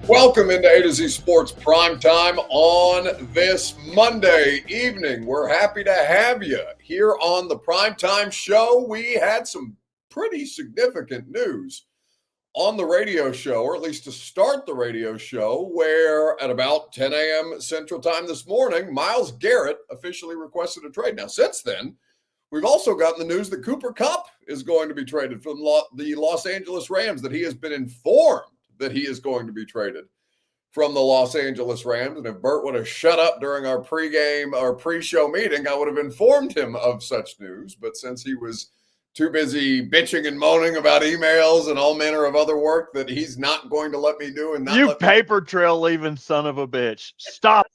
Welcome into A to Z Sports Prime Time on this Monday evening. We're happy to have you here on the Prime Time Show. We had some pretty significant news on the radio show, or at least to start the radio show, where at about 10 a.m. Central Time this morning, Myles Garrett officially requested a trade. Now, since then, we've also gotten the news that Cooper Kupp is going to be traded from the Los Angeles Rams, that he has been informed that he is going to be traded from the Los Angeles Rams. And if Bert would have shut up during our pregame or pre-show meeting, I would have informed him of such news. But since he was too busy bitching and moaning about emails and all manner of other work that he's not going to let me do, and not you paper trail leaving son of a bitch. Stop.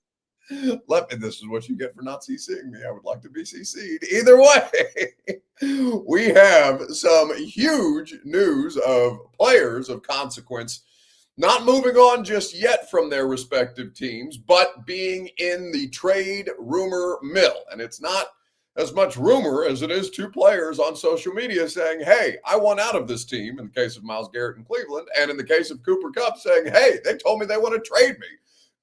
This is what you get for not CCing me. I would like to be CC'd. Either way, we have some huge news of players of consequence not moving on just yet from their respective teams, but being in the trade rumor mill. And it's not as much rumor as it is two players on social media saying, hey, I want out of this team, in the case of Myles Garrett in Cleveland, and in the case of Cooper Kupp saying, hey, they told me they want to trade me.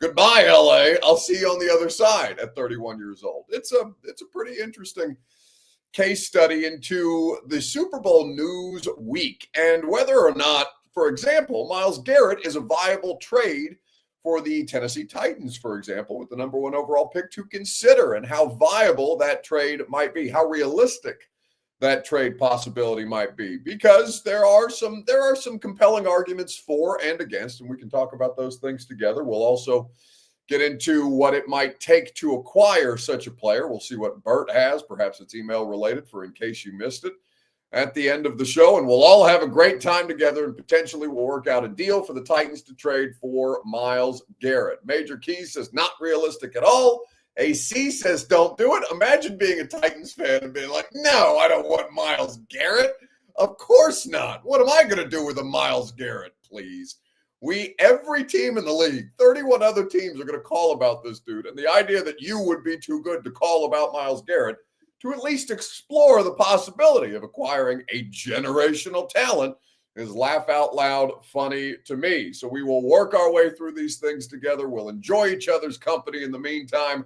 Goodbye, LA. I'll see you on the other side at 31 years old. It's a pretty interesting case study into the Super Bowl news week and whether or not, for example, Myles Garrett is a viable trade for the Tennessee Titans, for example, with the number one overall pick to consider, and how viable that trade might be, how realistic that trade possibility might be, because there are some compelling arguments for and against, and we can talk about those things together. We'll also get into what it might take to acquire such a player. We'll see what Bert has. Perhaps it's email related, for in case you missed it, at the end of the show. And we'll all have a great time together, and potentially we'll work out a deal for the Titans to trade for Myles Garrett. Major Keys says not realistic at all. AC says don't do it. Imagine being a Titans fan and being like, no, I don't want Myles Garrett. Of course not. What am I going to do with a Myles Garrett, please? Every team in the league, 31 other teams are going to call about this dude. And the idea that you would be too good to call about Myles Garrett, to at least explore the possibility of acquiring a generational talent, is laugh out loud funny to me. So we will work our way through these things together. We'll enjoy each other's company in the meantime.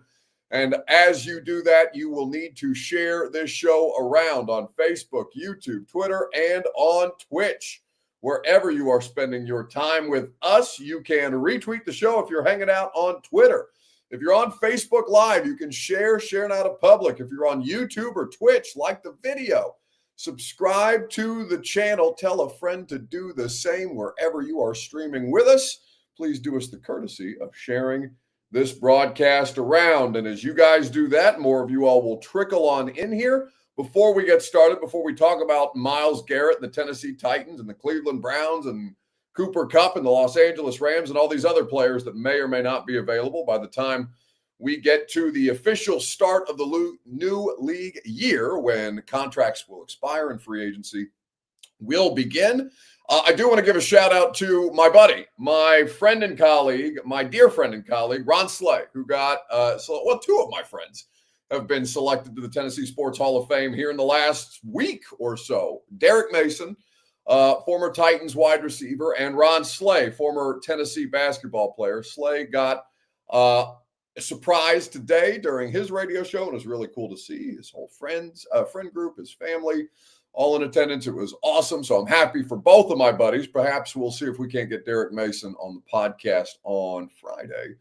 And as you do that, you will need to share this show around on Facebook, YouTube, Twitter, and on Twitch. Wherever you are spending your time with us, you can retweet the show if you're hanging out on Twitter. If you're on Facebook Live, you can share it out of public. If you're on YouTube or Twitch, like the video. Subscribe to the channel. Tell a friend to do the same wherever you are streaming with us. Please do us the courtesy of sharing this broadcast around. And as you guys do that, more of you all will trickle on in here. Before we get started, before we talk about Myles Garrett and the Tennessee Titans and the Cleveland Browns and Cooper Kupp and the Los Angeles Rams and all these other players that may or may not be available by the time we get to the official start of the new league year, when contracts will expire and free agency will begin, I do want to give a shout out to my buddy, my friend and colleague, my dear friend and colleague, Ron Slay, who got, two of my friends have been selected to the Tennessee Sports Hall of Fame here in the last week or so. Derek Mason, former Titans wide receiver, and Ron Slay, former Tennessee basketball player. Slay got a surprise today during his radio show, and it was really cool to see his whole friend group, his family, all in attendance. It was awesome. So I'm happy for both of my buddies. Perhaps we'll see if we can't get Derek Mason on the podcast on Friday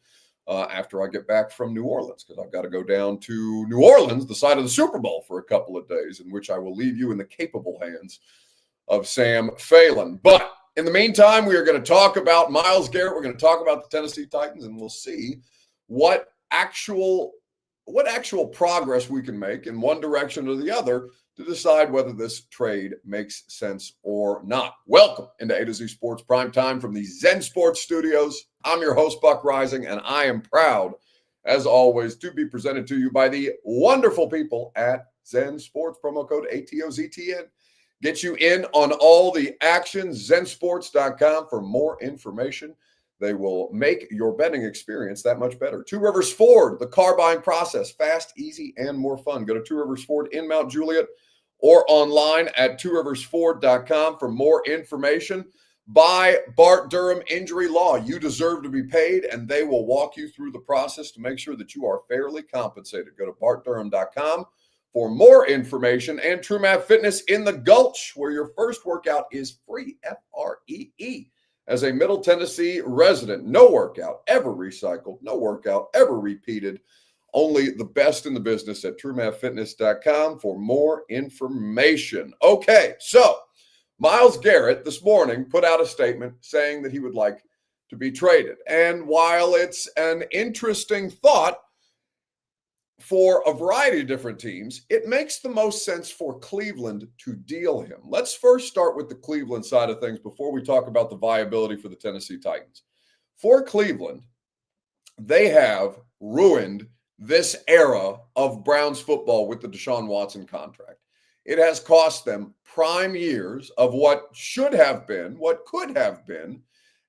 after I get back from New Orleans, because I've got to go down to New Orleans, the site of the Super Bowl, for a couple of days, in which I will leave you in the capable hands of Sam Phelan. But in the meantime, we are going to talk about Myles Garrett. We're going to talk about the Tennessee Titans, and we'll see what actual progress we can make in one direction or the other to decide whether this trade makes sense or not. Welcome into A to Z Sports Prime Time from the Zen Sports Studios. I'm your host, Buck Rising, and I am proud, as always, to be presented to you by the wonderful people at Zen Sports. Promo code ATOZTN. Get you in on all the action. Zensports.com for more information. They will make your betting experience that much better. Two Rivers Ford, the car buying process, fast, easy, and more fun. Go to Two Rivers Ford in Mount Juliet or online at tworiversford.com for more information. by Bart Durham Injury Law. You deserve to be paid, and they will walk you through the process to make sure that you are fairly compensated. Go to bartdurham.com for more information, and TrueMath Fitness in the Gulch, where your first workout is free, Free. As a Middle Tennessee resident, no workout ever recycled, no workout ever repeated. Only the best in the business at TrueMathFitness.com for more information. Okay, so Myles Garrett this morning put out a statement saying that he would like to be traded. And while it's an interesting thought for a variety of different teams, it makes the most sense for Cleveland to deal him. Let's first start with the Cleveland side of things before we talk about the viability for the Tennessee Titans. For Cleveland, they have ruined this era of Browns football with the Deshaun Watson contract. It has cost them prime years of what should have been, what could have been,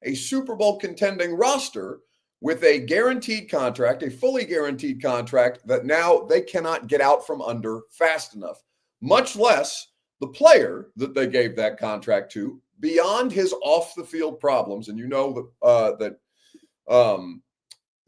a Super Bowl contending roster with a guaranteed contract, a fully guaranteed contract that now they cannot get out from under fast enough, much less the player that they gave that contract to, beyond his off-the-field problems. And you know that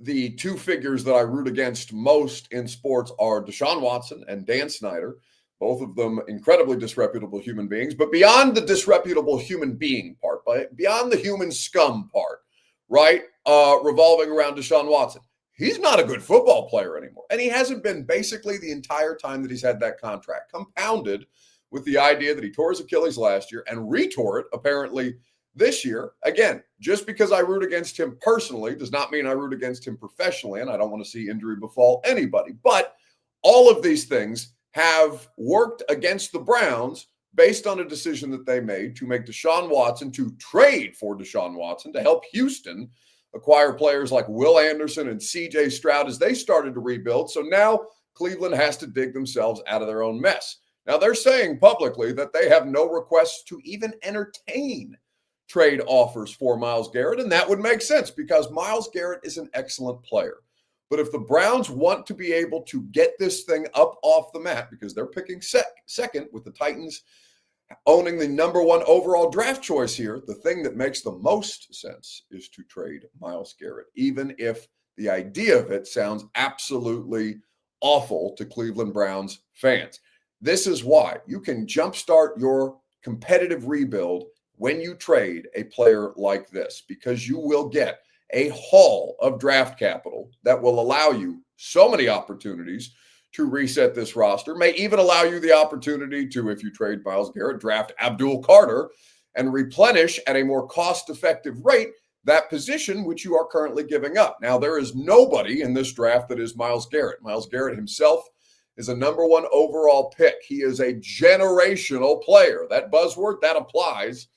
the two figures that I root against most in sports are Deshaun Watson and Dan Snyder, both of them incredibly disreputable human beings. But beyond the disreputable human being part, beyond the human scum part, right, revolving around Deshaun Watson, he's not a good football player anymore. And he hasn't been basically the entire time that he's had that contract, compounded with the idea that he tore his Achilles last year and retore it apparently this year. Again, just because I root against him personally does not mean I root against him professionally, and I don't want to see injury befall anybody. But all of these things have worked against the Browns based on a decision that they made to make Deshaun Watson, to trade for Deshaun Watson, to help Houston acquire players like Will Anderson and C.J. Stroud as they started to rebuild. So now Cleveland has to dig themselves out of their own mess. Now, they're saying publicly that they have no requests to even entertain trade offers for Myles Garrett, and that would make sense because Myles Garrett is an excellent player. But if the Browns want to be able to get this thing up off the mat, because they're picking second with the Titans owning the number one overall draft choice here, the thing that makes the most sense is to trade Myles Garrett, even if the idea of it sounds absolutely awful to Cleveland Browns fans. This is why you can jumpstart your competitive rebuild when you trade a player like this, because you will get a haul of draft capital that will allow you so many opportunities to reset this roster, may even allow you the opportunity to, if you trade Myles Garrett, draft Abdul Carter and replenish at a more cost-effective rate that position which you are currently giving up. Now, there is nobody in this draft that is Myles Garrett. Myles Garrett himself is a number one overall pick. He is a generational player. That buzzword, that applies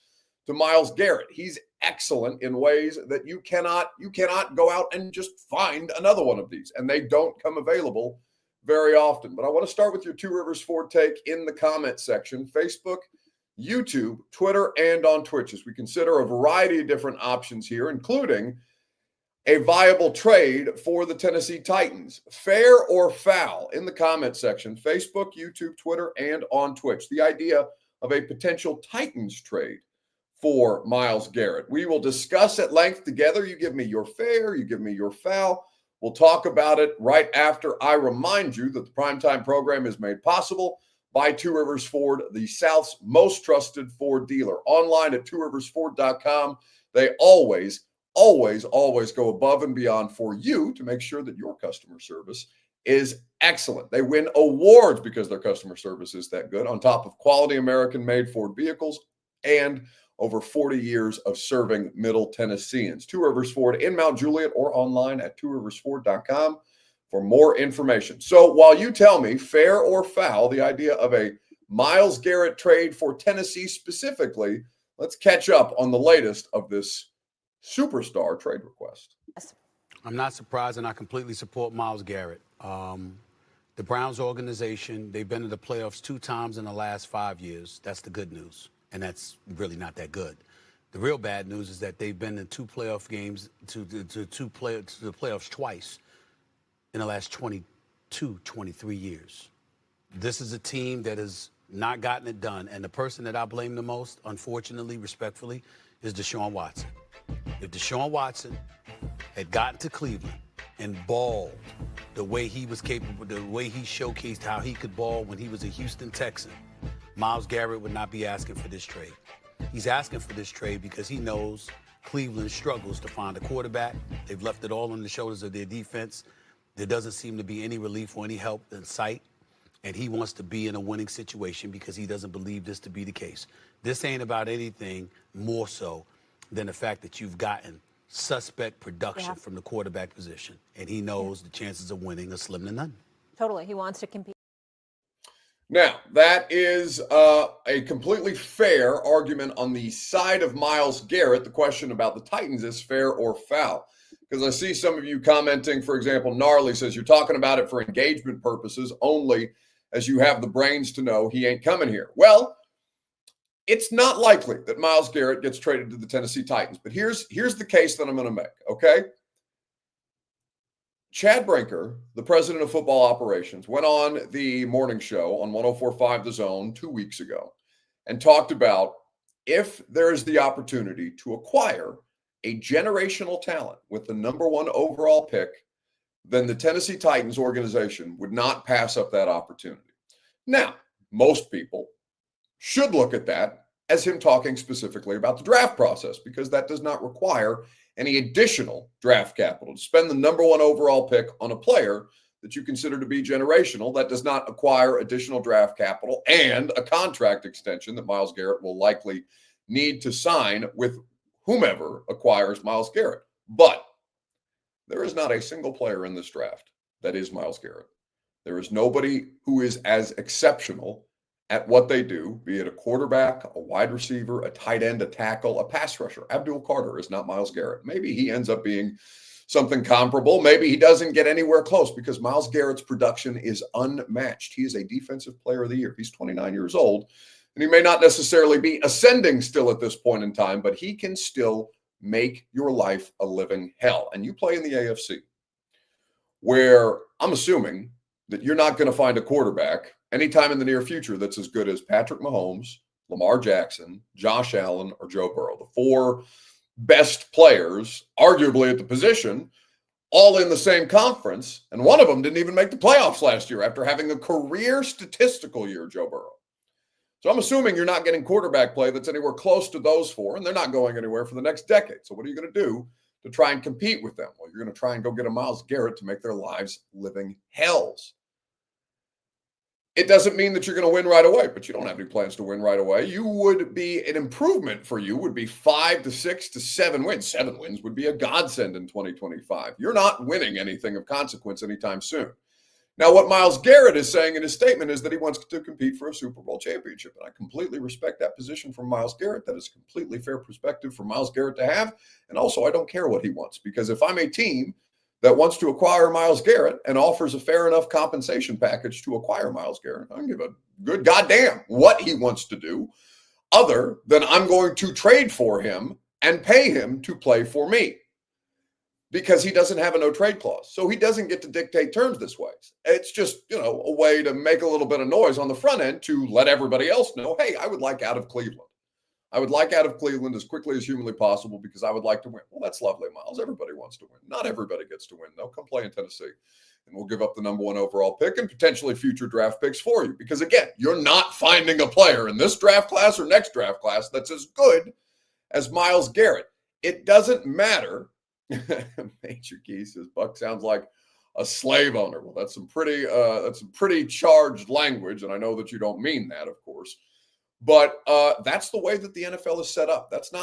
to Myles Garrett. He's excellent in ways that you cannot go out and just find another one of these, and they don't come available very often. But I want to start with your Two Rivers Ford take in the comment section, Facebook, YouTube, Twitter, and on Twitch, as we consider a variety of different options here, including a viable trade for the Tennessee Titans. Fair or foul in the comment section, Facebook, YouTube, Twitter, and on Twitch. The idea of a potential Titans trade for Myles Garrett. We will discuss at length together. You give me your fair, you give me your foul. We'll talk about it right after I remind you that the Primetime program is made possible by Two Rivers Ford, the South's most trusted Ford dealer. Online at tworiversford.com. They always go above and beyond for you to make sure that your customer service is excellent. They win awards because their customer service is that good, on top of quality American-made Ford vehicles and over 40 years of serving Middle Tennesseans. Two Rivers Ford in Mount Juliet or online at tworiversford.com for more information. So while you tell me, fair or foul, the idea of a Myles Garrett trade for Tennessee specifically, let's catch up on the latest of this superstar trade request. I'm not surprised, and I completely support Myles Garrett. The Browns organization, they've been to the playoffs 2 times in the last 5 years. That's the good news. And that's really not that good. The real bad news is that they've been in 2 playoff games to the playoffs twice in the last 22, 23 years. This is a team that has not gotten it done. And the person that I blame the most, unfortunately, respectfully, is Deshaun Watson. If Deshaun Watson had gotten to Cleveland and balled the way he was capable, the way he showcased how he could ball when he was a Houston Texan, Myles Garrett would not be asking for this trade. He's asking for this trade because he knows Cleveland struggles to find a quarterback. They've left it all on the shoulders of their defense. There doesn't seem to be any relief or any help in sight. And he wants to be in a winning situation because he doesn't believe this to be the case. This ain't about anything more so than the fact that you've gotten suspect production from the quarterback position. And he knows the chances of winning are slim to none. Totally. He wants to compete. Now, that is a completely fair argument on the side of Myles Garrett. The question about the Titans is fair or foul. Because I see some of you commenting, for example, Gnarly says, you're talking about it for engagement purposes only, as you have the brains to know he ain't coming here. Well, it's not likely that Myles Garrett gets traded to the Tennessee Titans. But here's the case that I'm going to make, okay? Chad Brinker, the president of football operations, went on the morning show on 104.5 The Zone 2 weeks ago and talked about if there is the opportunity to acquire a generational talent with the number 1 overall pick, then the Tennessee Titans organization would not pass up that opportunity. Now, most people should look at that as him talking specifically about the draft process, because that does not require any additional draft capital. To spend the number 1 overall pick on a player that you consider to be generational, that does not acquire additional draft capital and a contract extension that Myles Garrett will likely need to sign with whomever acquires Myles Garrett. But there is not a single player in this draft that is Myles Garrett. There is nobody who is as exceptional at what they do, be it a quarterback, a wide receiver, a tight end, a tackle, a pass rusher. Abdul Carter is not Myles Garrett. Maybe he ends up being something comparable. Maybe he doesn't get anywhere close because Myles Garrett's production is unmatched. He is a defensive player of the year. He's 29 years old, and he may not necessarily be ascending still at this point in time, but he can still make your life a living hell. And you play in the AFC, where I'm assuming that you're not going to find a quarterback anytime in the near future that's as good as Patrick Mahomes, Lamar Jackson, Josh Allen, or Joe Burrow. The 4 best players, arguably at the position, all in the same conference, and one of them didn't even make the playoffs last year after having a career statistical year, Joe Burrow. So I'm assuming you're not getting quarterback play that's anywhere close to those 4, and they're not going anywhere for the next decade. So what are you going to do to try and compete with them? Well, you're going to try and go get a Myles Garrett to make their lives living hells. It doesn't mean that you're going to win right away, but you don't have any plans to win right away. You would be, an improvement for you would be 5 to 6 to 7 wins. 7 wins would be a godsend in 2025. You're not winning anything of consequence anytime soon. Now, what Myles Garrett is saying in his statement is that he wants to compete for a Super Bowl championship. And I completely respect that position from Myles Garrett. That is a completely fair perspective for Myles Garrett to have. And also, I don't care what he wants, because if I'm a team that wants to acquire Myles Garrett and offers a fair enough compensation package to acquire Myles Garrett, I don't give a good goddamn what he wants to do, other than I'm going to trade for him and pay him to play for me, because he doesn't have a no trade clause. So he doesn't get to dictate terms this way. It's just, a way to make a little bit of noise on the front end to let everybody else know, hey, I would like out of Cleveland. I would like out of Cleveland as quickly as humanly possible because I would like to win. Well, that's lovely, Myles. Everybody wants to win. Not everybody gets to win, though. Come play in Tennessee, and we'll give up the number 1 overall pick and potentially future draft picks for you. Because, again, you're not finding a player in this draft class or next draft class that's as good as Myles Garrett. It doesn't matter. Major Key says Buck sounds like a slave owner. Well, that's some pretty charged language, and I know that you don't mean that, of course. But that's the way that the NFL is set up. There's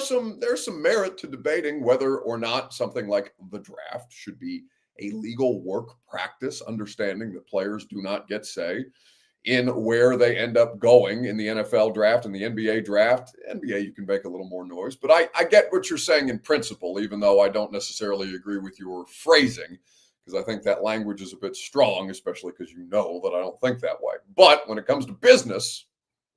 some merit to debating whether or not something like the draft should be a legal work practice, understanding that players do not get say in where they end up going in the NFL draft and the NBA draft. NBA, you can make a little more noise, but I get what you're saying in principle, even though I don't necessarily agree with your phrasing, because I think that language is a bit strong, especially because you know that I don't think that way. But when it comes to business,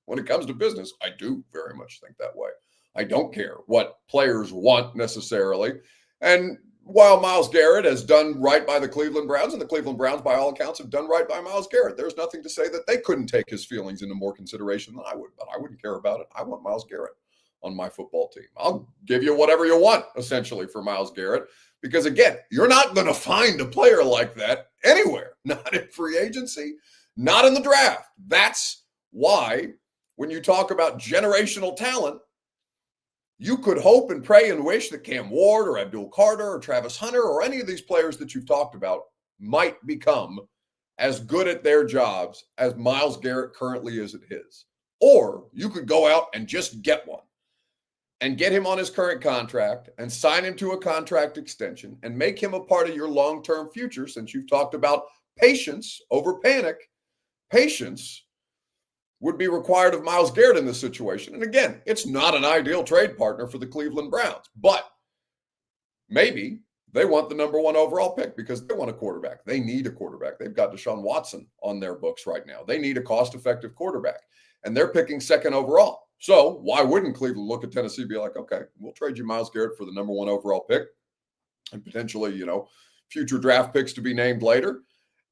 I do very much think that way. I don't care what players want necessarily. And while Myles Garrett has done right by the Cleveland Browns, and the Cleveland Browns, by all accounts, have done right by Myles Garrett, there's nothing to say that they couldn't take his feelings into more consideration than I would, but I wouldn't care. care about it. I want Myles Garrett on my football team. I'll give you whatever you want, essentially, for Myles Garrett. Because, again, you're not going to find a player like that anywhere. Not in free agency, not in the draft. That's why when you talk about generational talent, you could hope and pray and wish that Cam Ward or Abdul Carter or Travis Hunter or any of these players that you've talked about might become as good at their jobs as Myles Garrett currently is at his. Or you could go out and just get one and get him on his current contract and sign him to a contract extension and make him a part of your long-term future, since you've talked about patience over panic. Patience would be required of Myles Garrett in this situation. And again, it's not an ideal trade partner for the Cleveland Browns, but maybe they want the number 1 overall pick because they want a quarterback. They need a quarterback. They've got Deshaun Watson on their books right now. They need a cost-effective quarterback, and they're picking 2nd overall. So why wouldn't Cleveland look at Tennessee and be like, okay, we'll trade you Myles Garrett for the number 1 overall pick and potentially, future draft picks to be named later.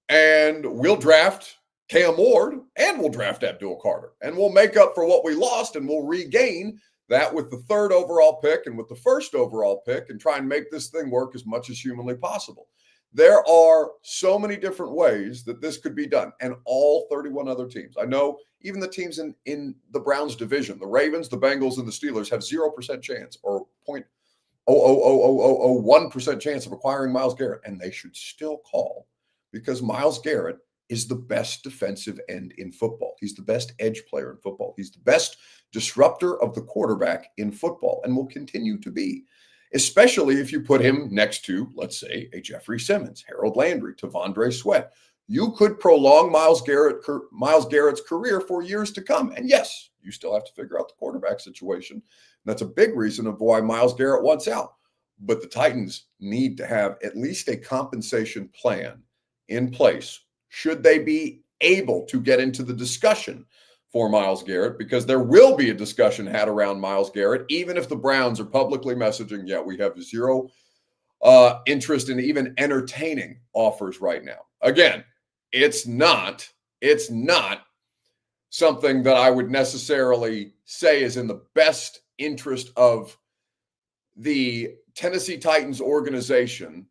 And we'll draft Cam Ward and we'll draft Abdul Carter. And we'll make up for what we lost and we'll regain that with the 3rd overall pick and with the 1st overall pick and try and make this thing work as much as humanly possible. There are so many different ways that this could be done, and all 31 other teams. I know even the teams in the Browns division, the Ravens, the Bengals, and the Steelers have 0% chance or 0.00001% chance of acquiring Myles Garrett, and they should still call because Myles Garrett is the best defensive end in football. He's the best edge player in football. He's the best disruptor of the quarterback in football and will continue to be, especially if you put him next to, let's say, a Jeffrey Simmons, Harold Landry, Tavondre Sweat. You could prolong Myles Garrett's career for years to come. And yes, you still have to figure out the quarterback situation. And that's a big reason of why Myles Garrett wants out. But the Titans need to have at least a compensation plan in place should they be able to get into the discussion for Myles Garrett, because there will be a discussion had around Myles Garrett, even if the Browns are publicly messaging, yeah, we have 0 interest in even entertaining offers right now. Again, it's not something that I would necessarily say is in the best interest of the Tennessee Titans organization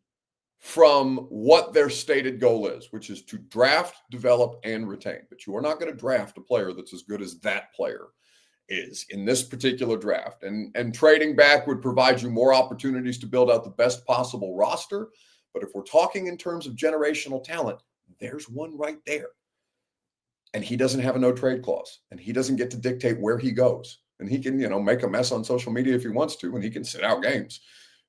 from what their stated goal is, which is to draft, develop, and retain. But you are not going to draft a player that's as good as that player is in this particular draft. And trading back would provide you more opportunities to build out the best possible roster. But if we're talking in terms of generational talent, there's one right there. And he doesn't have a no trade clause, and he doesn't get to dictate where he goes. And he can, make a mess on social media if he wants to, and he can sit out games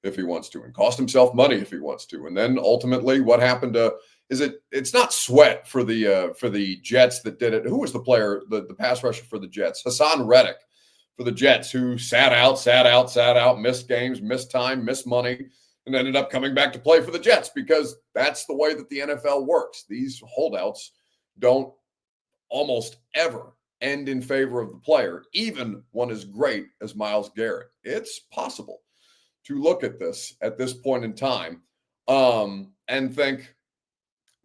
if he wants to and cost himself money if he wants to. And then ultimately what happened to it's not Sweat for the Jets that did it. Who was the player, the pass rusher for the Jets? Hassan Reddick for the Jets, who sat out, missed games, missed time, missed money, and ended up coming back to play for the Jets because that's the way that the NFL works. These holdouts don't almost ever end in favor of the player, even one as great as Myles Garrett. It's possible to look at this point in time and think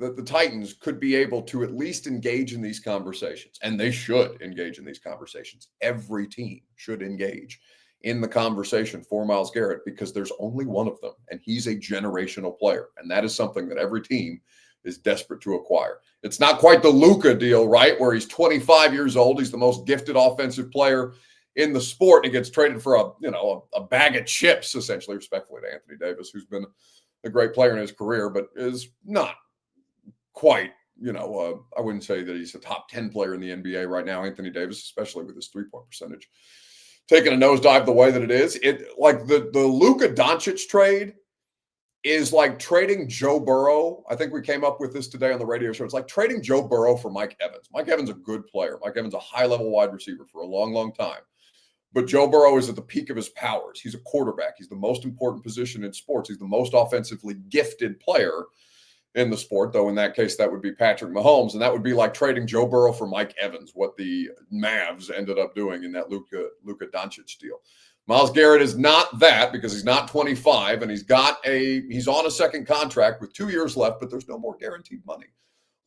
that the Titans could be able to at least engage in these conversations. And they should engage in these conversations. Every team should engage in the conversation for Myles Garrett because there's only one of them, and he's a generational player. And that is something that every team is desperate to acquire. It's not quite the Luka deal, right, where he's 25 years old. He's the most gifted offensive player in the sport, and he gets traded for a bag of chips, essentially, respectfully to Anthony Davis, who's been a great player in his career, but is not quite, I wouldn't say that he's a top 10 player in the NBA right now, Anthony Davis, especially with his three-point percentage taking a nosedive the way that it is. It like the Luka Doncic trade is like trading Joe Burrow. I think we came up with this today on the radio show. It's like trading Joe Burrow for Mike Evans. Mike Evans is a good player. Mike Evans is a high-level wide receiver for a long, long time. But Joe Burrow is at the peak of his powers. He's a quarterback. He's the most important position in sports. He's the most offensively gifted player in the sport, though in that case, that would be Patrick Mahomes. And that would be like trading Joe Burrow for Mike Evans, what the Mavs ended up doing in that Luka Doncic deal. Myles Garrett is not that because he's not 25 and he's on a second contract with 2 years left, but there's no more guaranteed money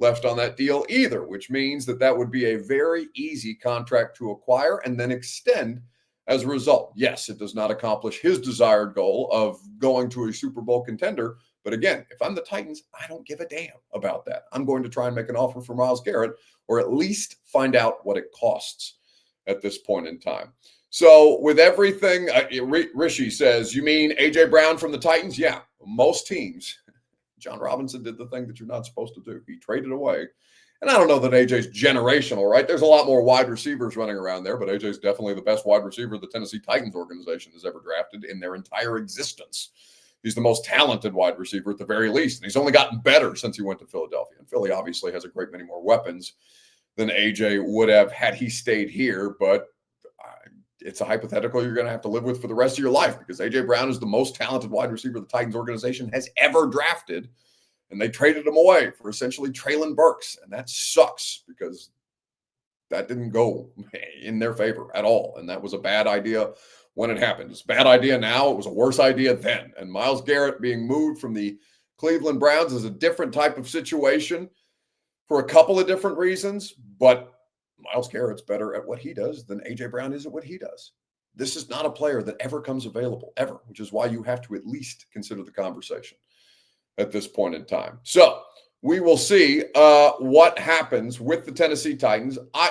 left on that deal either, which means that would be a very easy contract to acquire and then extend as a result. Yes, it does not accomplish his desired goal of going to a Super Bowl contender. But again, if I'm the Titans, I don't give a damn about that. I'm going to try and make an offer for Myles Garrett, or at least find out what it costs at this point in time. So with everything, Rishi says, you mean A.J. Brown from the Titans? Yeah, most teams. John Robinson did the thing that you're not supposed to do. He traded away. And I don't know that A.J.'s generational, right? There's a lot more wide receivers running around there, but A.J.'s definitely the best wide receiver the Tennessee Titans organization has ever drafted in their entire existence. He's the most talented wide receiver at the very least, and he's only gotten better since he went to Philadelphia. And Philly obviously has a great many more weapons than A.J. would have had he stayed here, but it's a hypothetical you're going to have to live with for the rest of your life, because A.J. Brown is the most talented wide receiver the Titans organization has ever drafted, and they traded him away for essentially Treylon Burks, and that sucks because that didn't go in their favor at all, and that was a bad idea when it happened. It's a bad idea now. It was a worse idea then. And Myles Garrett being moved from the Cleveland Browns is a different type of situation for a couple of different reasons, but Myles Garrett's better at what he does than A.J. Brown is at what he does. This is not a player that ever comes available, ever, which is why you have to at least consider the conversation at this point in time. So we will see what happens with the Tennessee Titans. I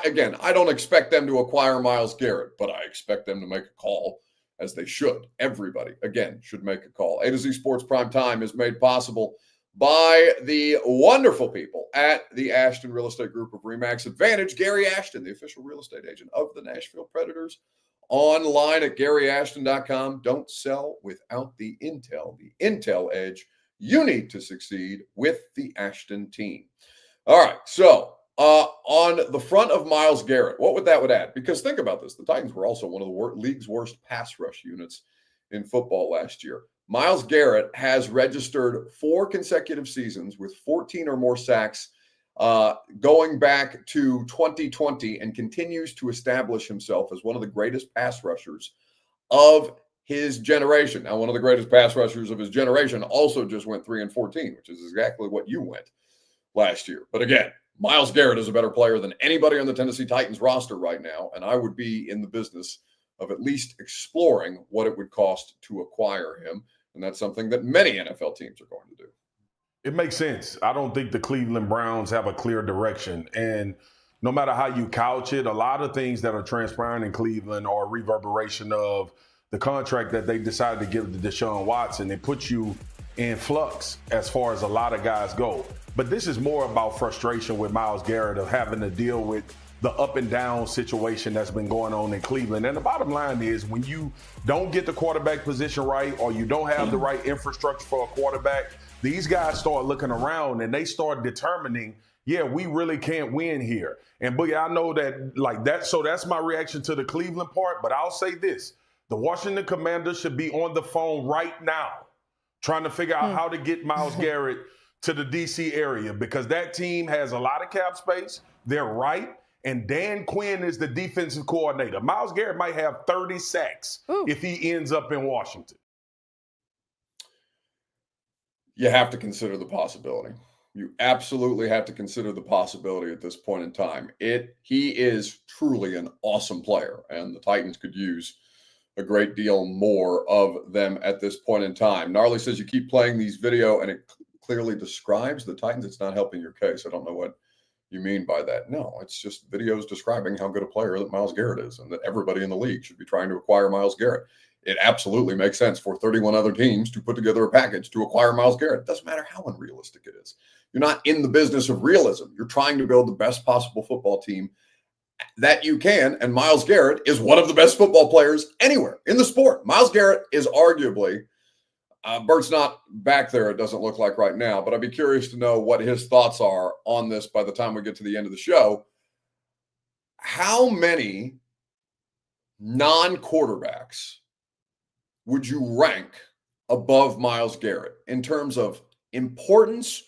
don't expect them to acquire Myles Garrett, but I expect them to make a call, as they should. Everybody, again, should make a call. A to Z Sports Prime Time is made possible by the wonderful people at the Ashton Real Estate Group of RE/MAX Advantage. Gary Ashton, the official real estate agent of the Nashville Predators, online at GaryAshton.com. Don't sell without the Intel edge you need to succeed with the Ashton team. All right, so on the front of Myles Garrett, what would add? Because think about this. The Titans were also one of the league's worst pass rush units in football last year. Myles Garrett has registered 4 consecutive seasons with 14 or more sacks going back to 2020, and continues to establish himself as one of the greatest pass rushers of his generation. Now, one of the greatest pass rushers of his generation also just went 3-14, which is exactly what you went last year. But again, Myles Garrett is a better player than anybody on the Tennessee Titans roster right now, and I would be in the business of at least exploring what it would cost to acquire him, and that's something that many NFL teams are going to do. It makes sense. I don't think the Cleveland Browns have a clear direction, and no matter how you couch it, a lot of things that are transpiring in Cleveland are a reverberation of the contract that they decided to give to Deshaun Watson. It puts you in flux as far as a lot of guys go. But this is more about frustration with Myles Garrett of having to deal with the up and down situation that's been going on in Cleveland. And the bottom line is, when you don't get the quarterback position right, or you don't have the right infrastructure for a quarterback, these guys start looking around and they start determining, yeah, we really can't win here. And Boogie, I know that like that. So that's my reaction to the Cleveland part. But I'll say this. The Washington Commanders should be on the phone right now trying to figure out how to get Myles Garrett to the D.C. area, because that team has a lot of cap space. They're right. And Dan Quinn is the defensive coordinator. Myles Garrett might have 30 sacks if he ends up in Washington. You have to consider the possibility. You absolutely have to consider the possibility at this point in time. He is truly an awesome player, and the Titans could use a great deal more of them at this point in time. Gnarly says you keep playing these video and it clearly describes the Titans. It's not helping your case. I don't know what you mean by that. No, it's just videos describing how good a player that Myles Garrett is, and that everybody in the league should be trying to acquire Myles Garrett. It absolutely makes sense for 31 other teams to put together a package to acquire Myles Garrett. It doesn't matter how unrealistic it is. You're not in the business of realism. You're trying to build the best possible football team that you can, and Myles Garrett is one of the best football players anywhere in the sport. Myles Garrett is arguably, Bert's not back there, it doesn't look like right now, but I'd be curious to know what his thoughts are on this by the time we get to the end of the show. How many non-quarterbacks would you rank above Myles Garrett in terms of importance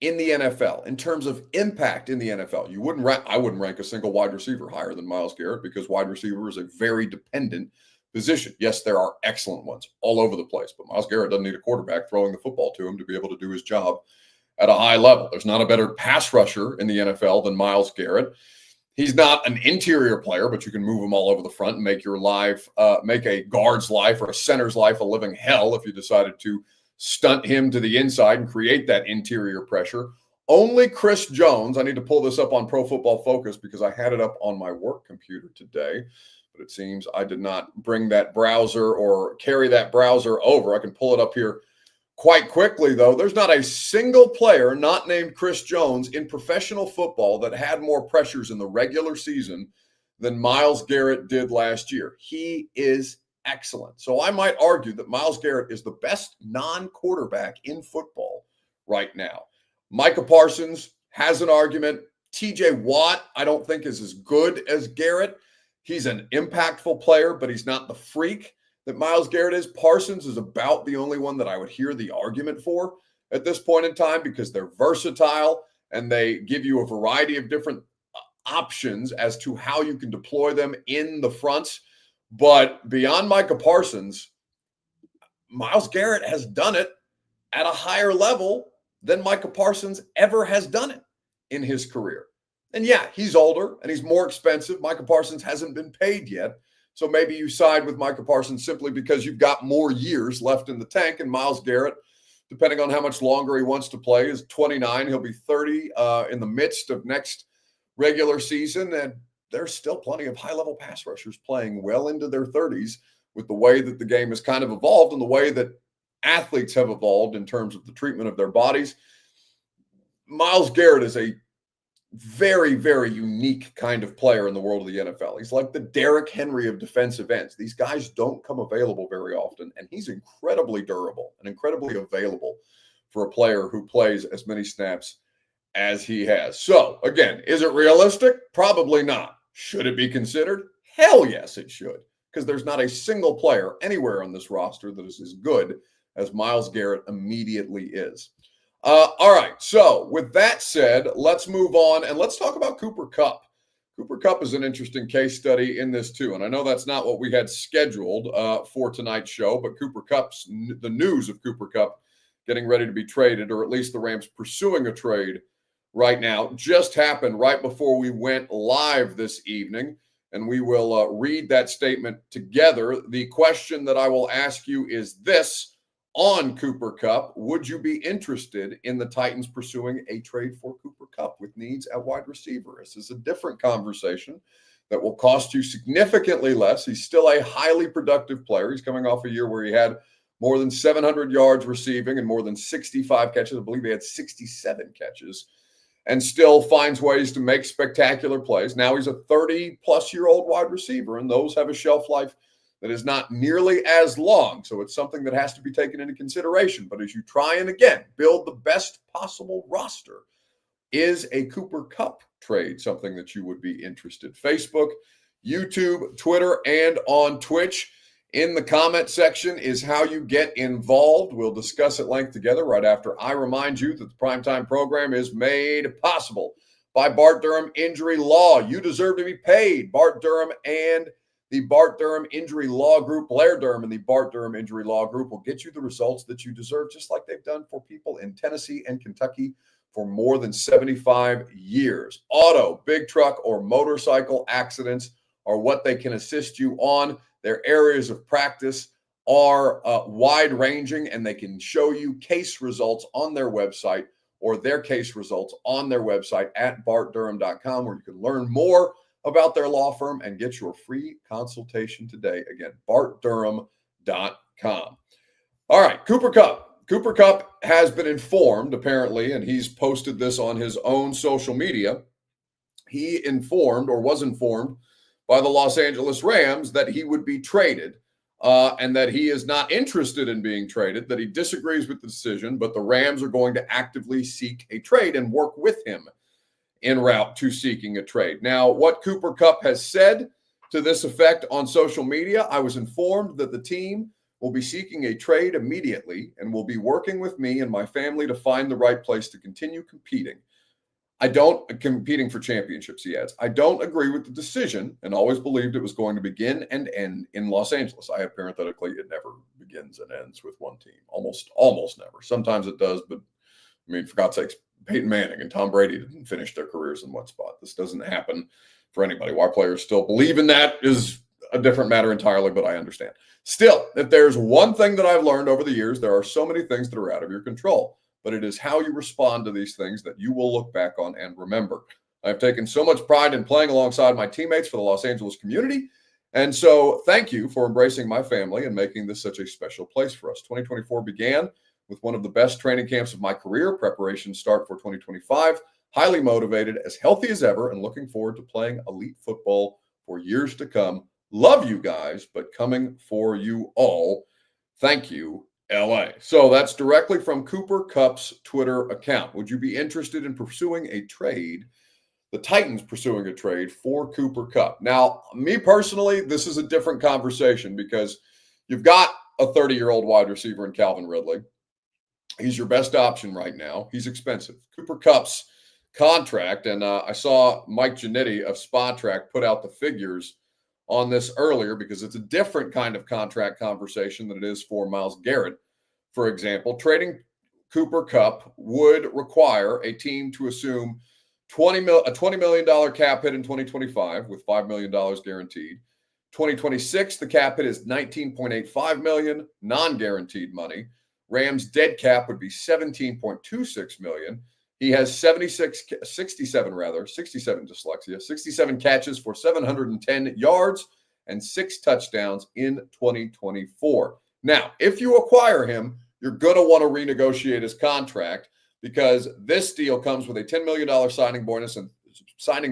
in the NFL, in terms of impact in the NFL? I wouldn't rank a single wide receiver higher than Myles Garrett, because wide receiver is a very dependent position. Yes, there are excellent ones all over the place, but Myles Garrett doesn't need a quarterback throwing the football to him to be able to do his job at a high level. There's not a better pass rusher in the NFL than Myles Garrett. He's not an interior player, but you can move him all over the front and make your life, make a guard's life or a center's life a living hell if you decided to stunt him to the inside and create that interior pressure. Only Chris Jones, I need to pull this up on Pro Football Focus because I had it up on my work computer today, but it seems I did not bring that browser or carry that browser over. I can pull it up here quite quickly, though. There's not a single player not named Chris Jones in professional football that had more pressures in the regular season than Myles Garrett did last year. He is excellent. So I might argue that Myles Garrett is the best non-quarterback in football right now. Micah Parsons has an argument. TJ Watt, I don't think is as good as Garrett. He's an impactful player, but he's not the freak that Myles Garrett is. Parsons is about the only one that I would hear the argument for at this point in time because they're versatile and they give you a variety of different options as to how you can deploy them in the fronts. But beyond Micah Parsons, Myles Garrett has done it at a higher level than Micah Parsons ever has done it in his career. And yeah, he's older and he's more expensive. Micah Parsons hasn't been paid yet. So maybe you side with Micah Parsons simply because you've got more years left in the tank. And Myles Garrett, depending on how much longer he wants to play, is 29. He'll be 30 in the midst of next regular season. And there's still plenty of high-level pass rushers playing well into their 30s with the way that the game has kind of evolved and the way that athletes have evolved in terms of the treatment of their bodies. Myles Garrett is a very, very unique kind of player in the world of the NFL. He's like the Derrick Henry of defensive ends. These guys don't come available very often, and he's incredibly durable and incredibly available for a player who plays as many snaps as he has. So, again, is it realistic? Probably not. Should it be considered? Hell yes, it should, because there's not a single player anywhere on this roster that is as good as Myles Garrett immediately is. All right, so with that said, let's move on and let's talk about Cooper Kupp. Cooper Kupp is an interesting case study in this too, and I know that's not what we had scheduled for tonight's show, but the news of Cooper Kupp getting ready to be traded, or at least the Rams pursuing a trade right now, just happened right before we went live this evening, and we will read that statement together. The question that I will ask you is this. On Cooper Kupp, would you be interested in the Titans pursuing a trade for Cooper Kupp with needs at wide receiver? This is a different conversation that will cost you significantly less. He's still a highly productive player. He's coming off a year where he had more than 700 yards receiving and more than 65 catches. I believe he had 67 catches and still finds ways to make spectacular plays. Now he's a 30-plus-year-old wide receiver, and those have a shelf life that is not nearly as long. So it's something that has to be taken into consideration. But as you try and, again, build the best possible roster, is a Cooper Kupp trade something that you would be interested? Facebook, YouTube, Twitter, and on Twitch. In the comment section is how you get involved. We'll discuss at length together right after I remind you that the Primetime program is made possible by Bart Durham Injury Law. You deserve to be paid. Bart Durham and the Bart Durham Injury Law Group, Blair Durham and the Bart Durham Injury Law Group will get you the results that you deserve, just like they've done for people in Tennessee and Kentucky for more than 75 years. Auto, big truck, or motorcycle accidents are what they can assist you on. Their areas of practice are wide-ranging, and they can show you case results on their website or their case results on their website at bartdurham.com, where you can learn more about their law firm and get your free consultation today. Again, bartdurham.com. All right, Cooper Kupp. Cooper Kupp has been informed, apparently, and he's posted this on his own social media. He was informed by the Los Angeles Rams that he would be traded and that he is not interested in being traded, that he disagrees with the decision, but the Rams are going to actively seek a trade and work with him en route to seeking a trade. Now, what Cooper Kupp has said to this effect on social media, I was informed that the team will be seeking a trade immediately and will be working with me and my family to find the right place to continue competing. Competing for championships, he adds. I don't agree with the decision and always believed it was going to begin and end in Los Angeles. I have parenthetically, it never begins and ends with one team. Almost never. Sometimes it does, but I mean, for God's sakes, Peyton Manning and Tom Brady didn't finish their careers in one spot. This doesn't happen for anybody. Why players still believe in that is a different matter entirely, but I understand. Still, if there's one thing that I've learned over the years, there are so many things that are out of your control, but it is how you respond to these things that you will look back on and remember. I've taken so much pride in playing alongside my teammates for the Los Angeles community. And so thank you for embracing my family and making this such a special place for us. 2024 began with one of the best training camps of my career. Preparations start for 2025. Highly motivated, as healthy as ever, and looking forward to playing elite football for years to come. Love you guys, but coming for you all. Thank you, LA. So that's directly from Cooper Kupp's Twitter account. Would you be interested in pursuing a trade? The Titans pursuing a trade for Cooper Kupp. Now, me personally, this is a different conversation because you've got a 30-year-old wide receiver in Calvin Ridley. He's your best option right now. He's expensive. Cooper Kupp's contract, and I saw Mike Giannetti of SpotTrack put out the figures on this earlier because it's a different kind of contract conversation than it is for Myles Garrett. For example, trading Cooper Kupp would require a team to assume a $20 million cap hit in 2025 with $5 million guaranteed. 2026, the cap hit is $19.85 million, non-guaranteed money. Rams dead cap would be $17.26 million. He has 67 catches for 710 yards and 6 touchdowns in 2024. Now, if you acquire him, you're going to want to renegotiate his contract because this deal comes with a $10 million signing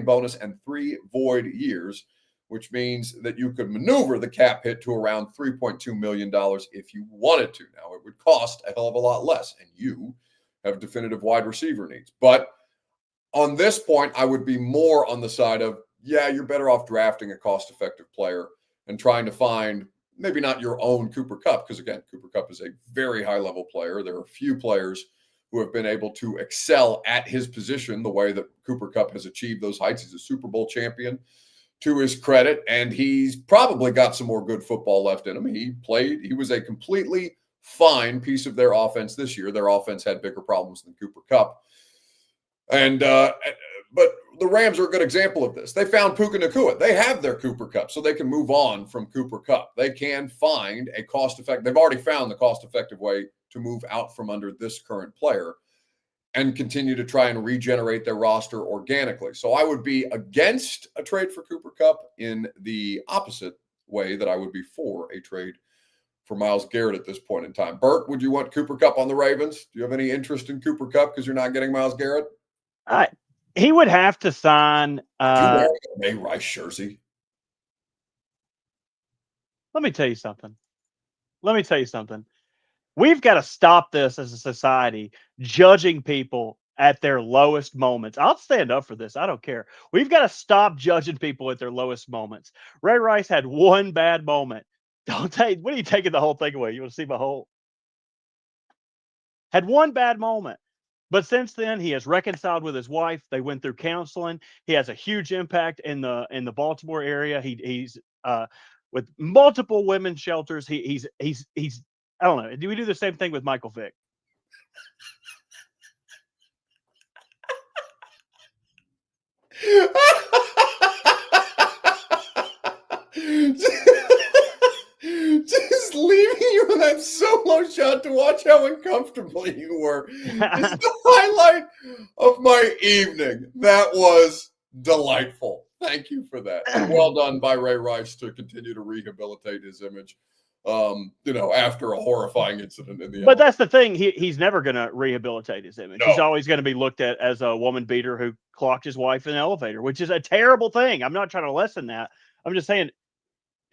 bonus and 3 void years, which means that you could maneuver the cap hit to around $3.2 million if you wanted to. Now, it would cost a hell of a lot less, and you have definitive wide receiver needs. But on this point, I would be more on the side of, yeah, you're better off drafting a cost-effective player and trying to find maybe not your own Cooper Kupp, because, again, Cooper Kupp is a very high-level player. There are few players who have been able to excel at his position the way that Cooper Kupp has achieved those heights. He's a Super Bowl champion to his credit, and he's probably got some more good football left in him. He was a completely fine piece of their offense this year. Their offense had bigger problems than Cooper Kupp. And but the Rams are a good example of this. They found Puka Nacua. They have their Cooper Kupp, so they can move on from Cooper Kupp. They can find a cost-effective – they've already found the cost-effective way to move out from under this current player and continue to try and regenerate their roster organically. So I would be against a trade for Cooper Kupp in the opposite way that I would be for a trade for Myles Garrett at this point in time. Bert, would you want Cooper Kupp on the Ravens? Do you have any interest in Cooper Kupp because you're not getting Myles Garrett? He would have to sign. You wearing a May Rice jersey? Let me tell you something. We've got to stop this as a society, judging people at their lowest moments. I'll stand up for this. I don't care. We've got to stop judging people at their lowest moments. Ray Rice had one bad moment. What are you taking the whole thing away? You want to see my whole? Had one bad moment. But since then, he has reconciled with his wife. They went through counseling. He has a huge impact in the Baltimore area. He's with multiple women's shelters. He's I don't know. Do we do the same thing with Michael Vick? Just leaving you in that solo shot to watch how uncomfortable you were is the highlight of my evening. That was delightful. Thank you for that. Well done by Ray Rice to continue to rehabilitate his image. After a horrifying incident in the But that's the thing. He's never going to rehabilitate his image. No. He's always going to be looked at as a woman beater who clocked his wife in an elevator, which is a terrible thing. I'm not trying to lessen that. I'm just saying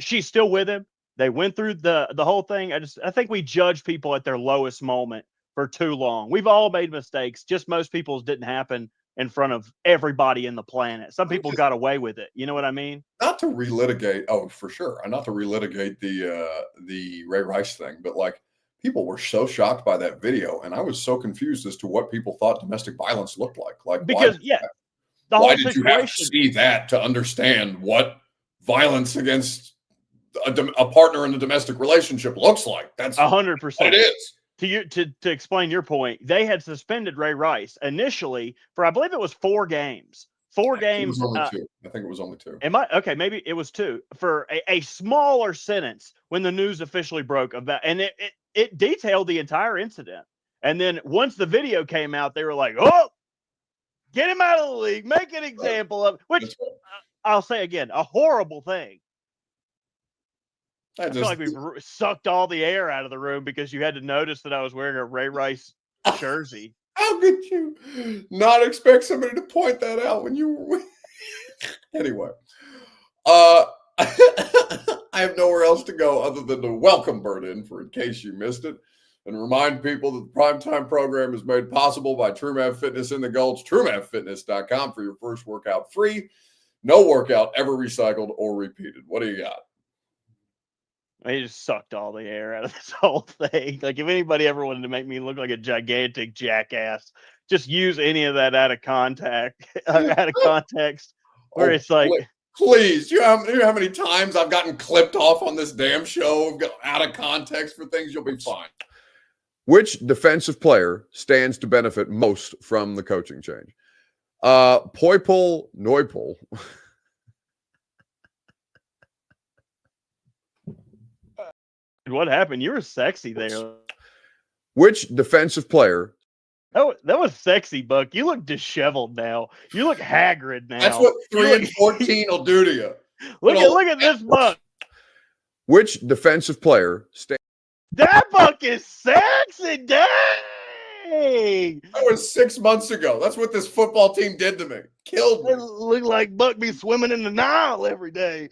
she's still with him. They went through the whole thing. I think we judge people at their lowest moment for too long. We've all made mistakes. Just most people's didn't happen in front of everybody in the planet. Some people got away with it. You know what I mean? Not to relitigate. Oh, for sure. Not to relitigate the Ray Rice thing, but like people were so shocked by that video, and I was so confused as to what people thought domestic violence looked like. Like because why did you have to see that to understand what violence against a partner in a domestic relationship looks like? That's 100%. what it is. to explain your point, they had suspended Ray Rice initially for, I believe it was 4 games. 4 games. It was only 2. I think it was only 2. Okay, maybe it was 2 for a smaller sentence when the news officially broke of that, and it detailed the entire incident. And then once the video came out, they were like, "Oh, get him out of the league, make an example of," which I'll say again, a horrible thing. I feel like we've sucked all the air out of the room because you had to notice that I was wearing a Ray Rice jersey. How could you not expect somebody to point that out when you were anyway? I have nowhere else to go other than to welcome Bert in for in case you missed it, and remind people that the Primetime program is made possible by TrueMav Fitness in the Gulch. TrueMavFitness.com for your first workout free. No workout ever recycled or repeated. What do you got? He just sucked all the air out of this whole thing. Like, if anybody ever wanted to make me look like a gigantic jackass, just use any of that out of context, where it's like, please, you know how many times I've gotten clipped off on this damn show, out of context for things? You'll be fine. Which defensive player stands to benefit most from the coaching change? Poipol Neupol. What happened? You were sexy there. Which defensive player? That was sexy, Buck. You look disheveled now. You look haggard now. That's what 3 and 14 will do to you. Look at this Buck. Which defensive player That Buck is sexy. Dang. That was 6 months ago. That's what this football team did to me. Killed me. It look like Buck be swimming in the Nile every day.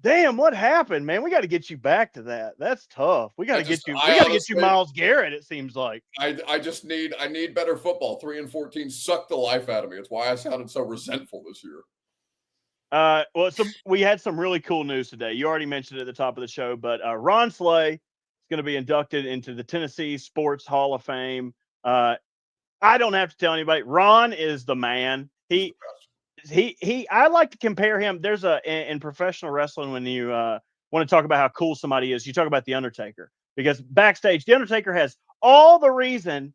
Damn, what happened, man? We got to get you back to that. That's tough. We got to get you. We got to get you Myles Garrett. It seems like. I need better football. 3 and 14 sucked the life out of me. It's why I sounded so resentful this year. Well, so we had some really cool news today. You already mentioned it at the top of the show, but Ron Slay is going to be inducted into the Tennessee Sports Hall of Fame. I don't have to tell anybody. Ron is the man. I like to compare him. There's in professional wrestling, when you want to talk about how cool somebody is, you talk about The Undertaker, because backstage, The Undertaker has all the reason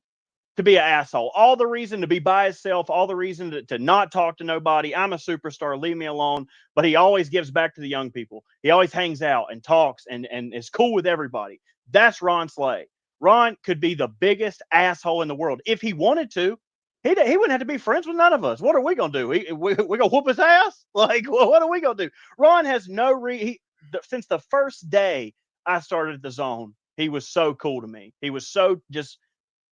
to be an asshole, all the reason to be by himself, all the reason to not talk to nobody. I'm a superstar, leave me alone. But he always gives back to the young people. He always hangs out and talks and is cool with everybody. That's Ron Slay. Ron could be the biggest asshole in the world if he wanted to. He wouldn't have to be friends with none of us. What are we going to do? We going to whoop his ass? Like, what are we going to do? Ron has no since the first day I started the Zone, he was so cool to me. He was so just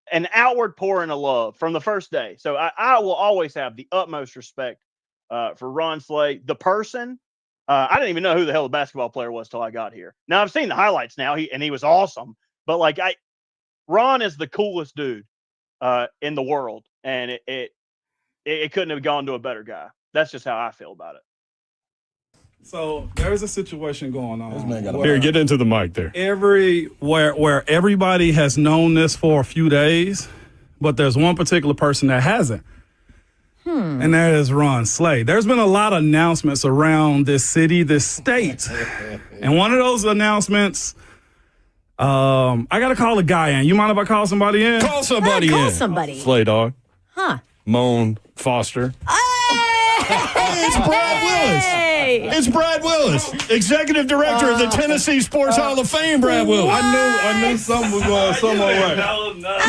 an outward pouring of love from the first day. So I will always have the utmost respect for Ron Slay, the person. I didn't even know who the hell the basketball player was till I got here. Now I've seen the highlights now, he was awesome. But like Ron is the coolest dude in the world. And it couldn't have gone to a better guy. That's just how I feel about it. So there's a situation going on. Here, get into the mic there. Where everybody has known this for a few days, but there's one particular person that hasn't. And that is Ron Slay. There's been a lot of announcements around this city, this state. And one of those announcements, I got to call a guy in. You mind if I call somebody in? Call somebody in. Call somebody. Slay Dog. Huh. Moan Foster. Hey! It's Brad Willis. It's Brad Willis, Executive Director of the Tennessee Sports Hall of Fame. Brad Willis. I knew something was going somewhere right.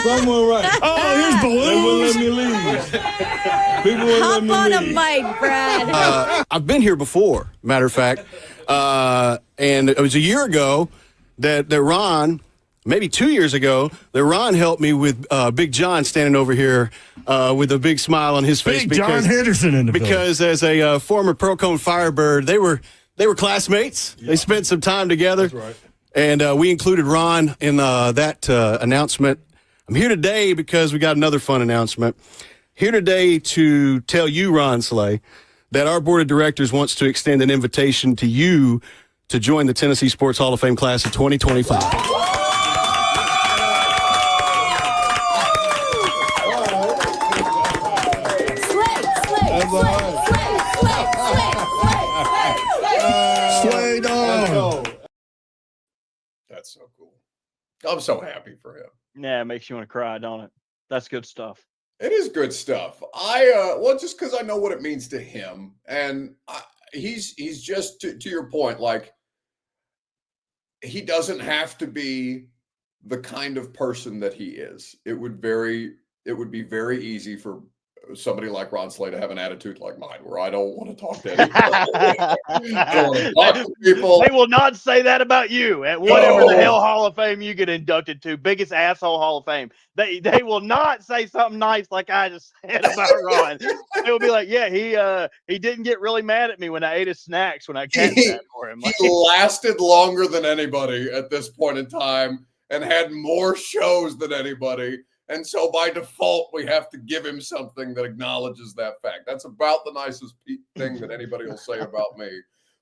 Somewhere right. Oh, here's balloons. They wouldn't let me leave. People wouldn't let me Hop on a leave. mic, Brad. I've been here before, matter of fact. And it was a year ago that Ron, maybe 2 years ago, that Ron helped me with Big John standing over here with a big smile on his face. Big John Henderson in the building. Because as a former Procone Firebird, they were classmates. Yeah. They spent some time together. That's right. And we included Ron in that announcement. I'm here today because we got another fun announcement. Here today to tell you, Ron Slay, that our board of directors wants to extend an invitation to you to join the Tennessee Sports Hall of Fame class of 2025. Slay dog. That's so cool. I'm so happy for him. Yeah, it makes you want to cry, don't it? That's good stuff. It is good stuff. Well, just because I know what it means to him, and he's just to your point, like he doesn't have to be the kind of person that he is. It would be very easy for somebody like Ron Slay to have an attitude like mine, where I don't want to talk to anybody. I don't want to talk to people. They will not say that about you at whatever the hell Hall of Fame you get inducted to, biggest asshole Hall of Fame. They will not say something nice like I just said about Ron. They will be like, yeah, he didn't get really mad at me when I ate his snacks when I catch that for him. He lasted longer than anybody at this point in time and had more shows than anybody. And so by default, we have to give him something that acknowledges that fact. That's about the nicest thing that anybody will say about me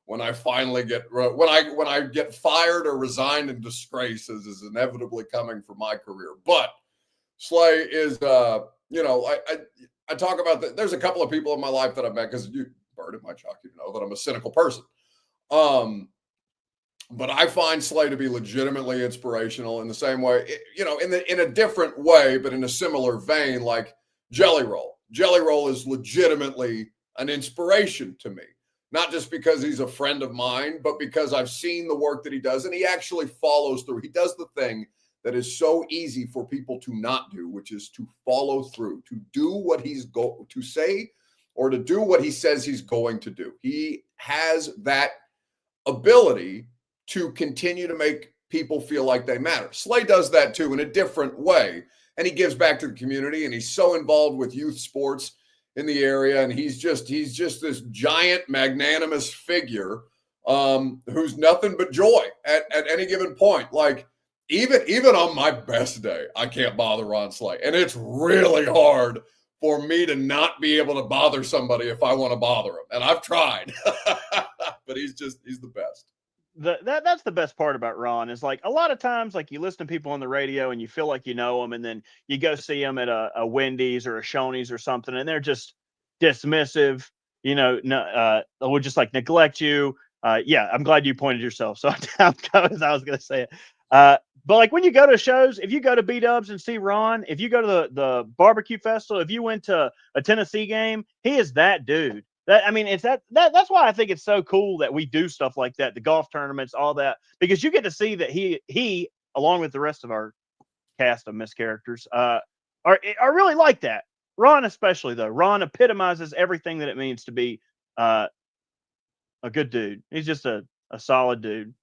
when I finally when I get fired or resigned in disgrace, as is inevitably coming for my career. But Slay is, I talk about that. There's a couple of people in my life that I've met, because you bird in my chalk, you know that I'm a cynical person. But I find Slay to be legitimately inspirational in the same way, in a different way, but in a similar vein, like Jelly Roll. Jelly Roll is legitimately an inspiration to me, not just because he's a friend of mine, but because I've seen the work that he does, and he actually follows through. He does the thing that is so easy for people to not do, which is to follow through, to do what he's to say, or to do what he says he's going to do. He has that ability to continue to make people feel like they matter. Slay does that too in a different way, and he gives back to the community, and he's so involved with youth sports in the area, and he's just this giant magnanimous figure who's nothing but joy at any given point. Like even on my best day, I can't bother Ron Slay, and it's really hard for me to not be able to bother somebody if I want to bother him, and I've tried. But he's the best. That's the best part about Ron, is like a lot of times, like you listen to people on the radio and you feel like you know them, and then you go see them at a Wendy's or a Shoney's or something, and they're just dismissive, or just like neglect you. Yeah, I'm glad you pointed yourself. So I was going to say it. But like when you go to shows, if you go to B-Dubs and see Ron, if you go to the barbecue festival, if you went to a Tennessee game, he is that dude. That's why I think it's so cool that we do stuff like that, the golf tournaments, all that, because you get to see that he along with the rest of our cast of mischaracters, are really like that. Ron especially, though. Ron epitomizes everything that it means to be a good dude. He's just a solid dude.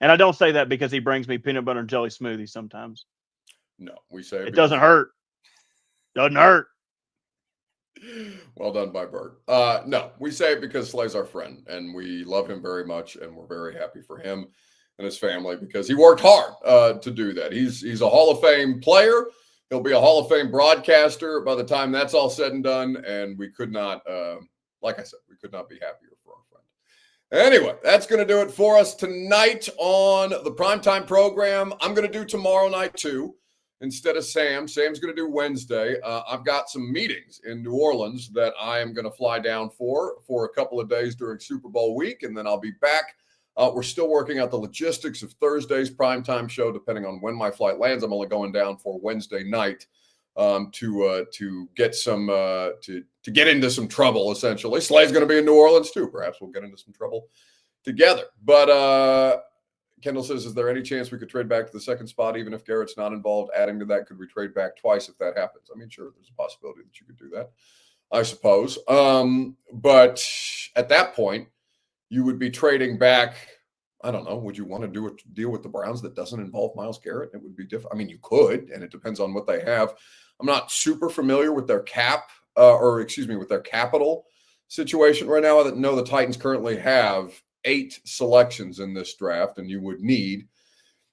And I don't say that because he brings me peanut butter and jelly smoothies sometimes. No, we say it doesn't hurt. Doesn't hurt. Well done by Bert. No, we say it because Slay's our friend, and we love him very much, and we're very happy for him and his family because he worked hard to do that. He's a Hall of Fame player. He'll be a Hall of Fame broadcaster by the time that's all said and done, and we could not, like I said, we could not be happier for our friend. Anyway, that's going to do it for us tonight on the Primetime program. I'm going to do tomorrow night, too. Instead of Sam. Sam's going to do Wednesday. I've got some meetings in New Orleans that I am going to fly down for a couple of days during Super Bowl week, and then I'll be back. We're still working out the logistics of Thursday's primetime show, depending on when my flight lands. I'm only going down for Wednesday night to get some to get into some trouble, essentially. Slay's going to be in New Orleans, too. Perhaps we'll get into some trouble together. But Kendall says, is there any chance we could trade back to the second spot, even if Garrett's not involved? Adding to that, could we trade back twice if that happens? I mean, sure, there's a possibility that you could do that, I suppose. But at that point, you would be trading back. I don't know. Would you want to do a deal with the Browns that doesn't involve Myles Garrett? It would be different. I mean, you could, and it depends on what they have. I'm not super familiar with their with their capital situation right now. I know the Titans currently have 8 selections in this draft, and you would need,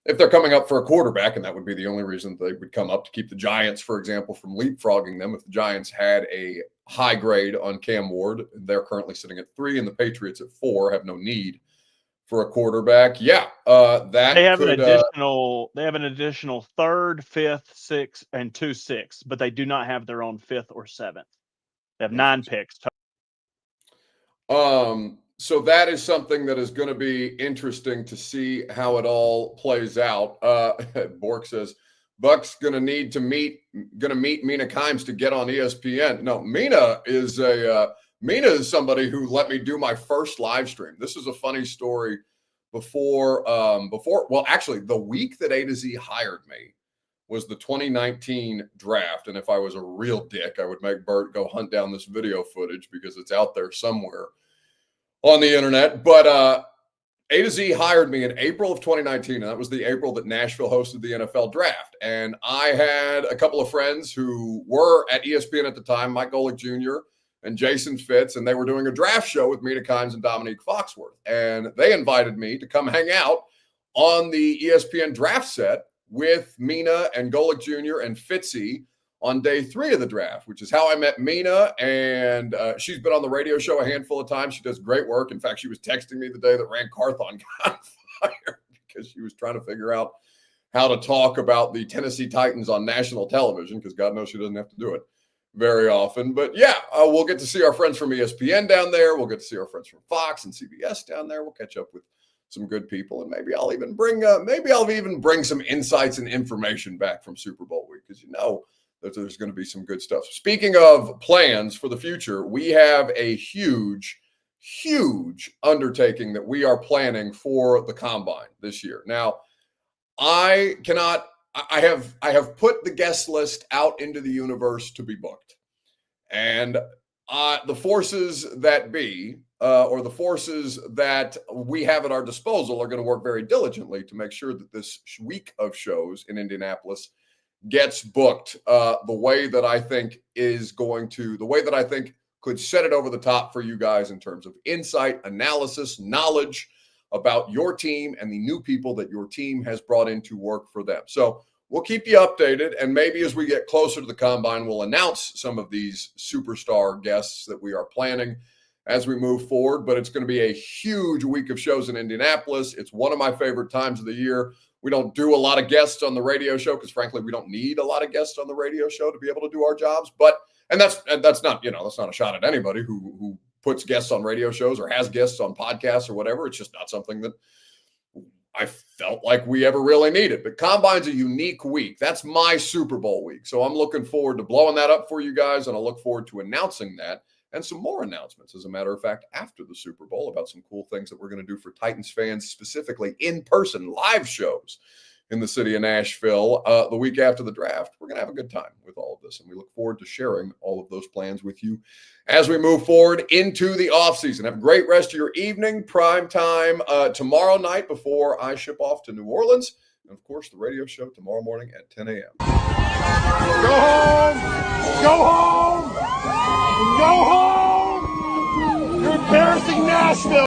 if they're coming up for a quarterback, and that would be the only reason they would come up to keep the Giants, for example, from leapfrogging them. If the Giants had a high grade on Cam Ward, they're currently sitting at 3, and the Patriots at 4 have no need for a quarterback. Yeah, that they have an additional 3rd, 5th, 6th, and 2 6th, but they do not have their own 5th or 7th. They have 9 picks. So that is something that is going to be interesting to see how it all plays out. Bork says Buck's going to meet Mina Kimes to get on ESPN. No, Mina is somebody who let me do my first live stream. This is a funny story. Actually, the week that A to Z hired me was the 2019 draft. And if I was a real dick, I would make Bert go hunt down this video footage because it's out there somewhere on the internet. But A to Z hired me in April of 2019, and that was the April that Nashville hosted the NFL draft. And I had a couple of friends who were at ESPN at the time, Mike Golick Jr. and Jason Fitz, and they were doing a draft show with Mina Kimes and Dominique Foxworth. And they invited me to come hang out on the ESPN draft set with Mina and Golick Jr. and Fitzy on day 3 of the draft, which is how I met Mina. And she's been on the radio show a handful of times. She does great work. In fact, she was texting me the day that Rand Carthon got fired because she was trying to figure out how to talk about the Tennessee Titans on national television, because God knows she doesn't have to do it very often. But yeah, we'll get to see our friends from ESPN down there. We'll get to see our friends from Fox and CBS down there. We'll catch up with some good people, and maybe I'll even bring some insights and information back from Super Bowl week, because there's going to be some good stuff. Speaking of plans for the future, we have a huge undertaking that we are planning for the Combine this year. Now, I have put the guest list out into the universe to be booked, and the forces that be, or the forces that we have at our disposal, are going to work very diligently to make sure that this week of shows in Indianapolis gets booked the way that I think could set it over the top for you guys in terms of insight, analysis, knowledge about your team and the new people that your team has brought in to work for them. So we'll keep you updated, and maybe as we get closer to the Combine, we'll announce some of these superstar guests that we are planning as we move forward. But it's going to be a huge week of shows in Indianapolis. It's one of my favorite times of the year. We don't do a lot of guests on the radio show because, frankly, we don't need a lot of guests on the radio show to be able to do our jobs. And that's not a shot at anybody who puts guests on radio shows or has guests on podcasts or whatever. It's just not something that I felt like we ever really needed. But Combine's a unique week. That's my Super Bowl week. So I'm looking forward to blowing that up for you guys, and I look forward to announcing that and some more announcements, as a matter of fact, after the Super Bowl about some cool things that we're going to do for Titans fans, specifically in-person live shows in the city of Nashville the week after the draft. We're going to have a good time with all of this, and we look forward to sharing all of those plans with you as we move forward into the offseason. Have a great rest of your evening. Prime time tomorrow night before I ship off to New Orleans. And, of course, the radio show tomorrow morning at 10 a.m. Go home! Go home! Go home! You're embarrassing Nashville!